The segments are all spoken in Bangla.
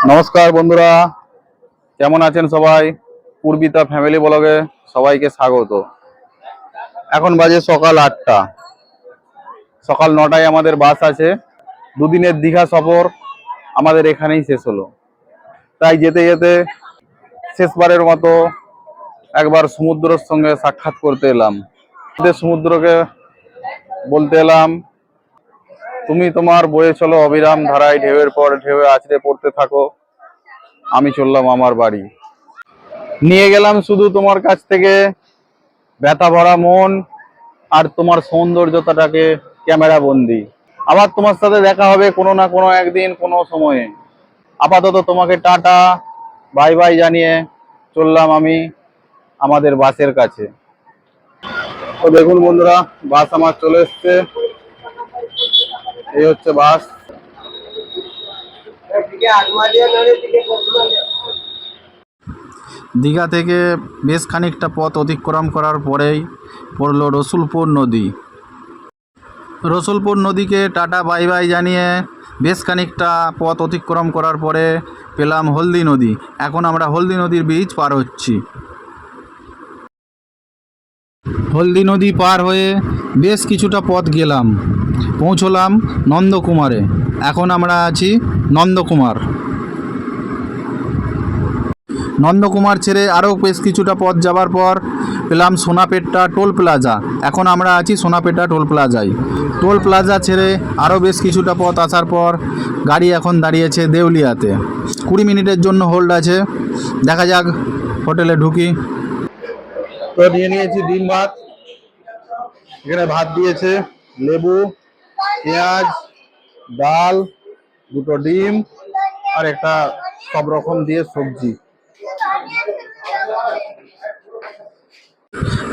নমস্কার বন্ধুরা, কেমন আছেন সবাই? পূর্বিতা ফ্যামিলি ব্লগে সবাইকে স্বাগত। এখন বাজে সকাল 8টা। সকাল 9টায় আমাদের বাস আছে। দুদিনের দীঘা সফর আমাদের এখানেই শেষ হলো। তাই যেতে যেতে শেষবারের মতো একবার সমুদ্রের সঙ্গে সাক্ষাৎ করতে এলাম। সমুদ্রকে বলতে এলাম, তুমি তোমার বয়ে চলো অবিরাম ধারায়, ঢেউয়ের পর ঢেউ আছড়ে পড়তে থাকো, আমি চললাম আমার বাড়ি। নিয়ে গেলাম শুধু তোমার কাছ থেকে ব্যথা ভরা মন আর তোমার সৌন্দর্যতাটাকে ক্যামেরা বন্দি। আবার তোমার সাথে দেখা হবে কোনো না কোনো একদিন, কোনো সময়ে। আপাতত তোমাকে টাটা বাই বাই জানিয়ে চললাম আমি আমাদের বাসের কাছে। তো দেখুন বন্ধুরা, বাস আমার চলে এসছে। এই হচ্ছে বাস। দীঘা থেকে বেশ খানিকটা পথ অতিক্রম করার পরেই পড়ল রসুলপুর নদী। রসুলপুর নদীকে টাটা বাই বাই জানিয়ে বেশ খানিকটা পথ অতিক্রম করার পরে পেলাম হলদি নদী। এখন আমরা হলদি নদীর ব্রিজ পার হচ্ছি। হলদি নদী পার হয়ে বেশ কিছুটা পথ গেলাম, পৌঁছলাম নন্দকুমারে। এখন আমরা আছি নন্দকুমার। নন্দকুমার ছেড়ে আরও বেশ কিছুটা পথ যাওয়ার পর পেলাম সোনাপেট্টা টোল প্লাজা। এখন আমরা আছি সোনাপেট্টা টোল প্লাজায়। টোল প্লাজা ছেড়ে আরও বেশ কিছুটা পথ আসার পর গাড়ি এখন দাঁড়িয়েছে দেউলিয়াতে। 20 মিনিটের জন্য হোল্ড আছে, দেখা যাক হোটেলে ঢুকি। তো নিয়ে নিয়েছি ডিম ভাত। এখানে ভাত দিয়েছে, লেবু, পেঁয়াজ, ডাল, দুটো ডিম আর একটা সব রকম দিয়ে সবজি।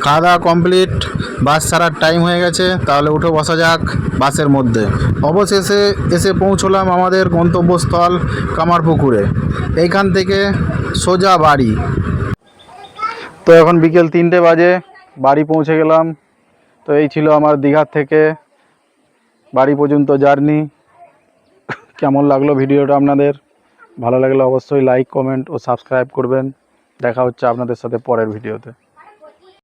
খাওয়া দাওয়া কমপ্লিট, বাস ছাড়ার টাইম হয়ে গেছে। তাহলে উঠে বসা যাক বাসের মধ্যে। অবশেষে এসে পৌঁছলাম আমাদের গন্তব্যস্থল কামারপুকুরে। এইখান থেকে সোজা বাড়ি। তো এখন বিকেল 3টে বাজে, বাড়ি পৌঁছে গেলাম। তো এই ছিল আমার দীঘার থেকে বাড়ি পর্যন্ত জার্নি। কেমন লাগলো ভিডিওটা আপনাদের? ভালো লাগলে অবশ্যই লাইক, কমেন্ট ও সাবস্ক্রাইব করবেন। দেখা হচ্ছে আপনাদের সাথে পরের ভিডিওতে।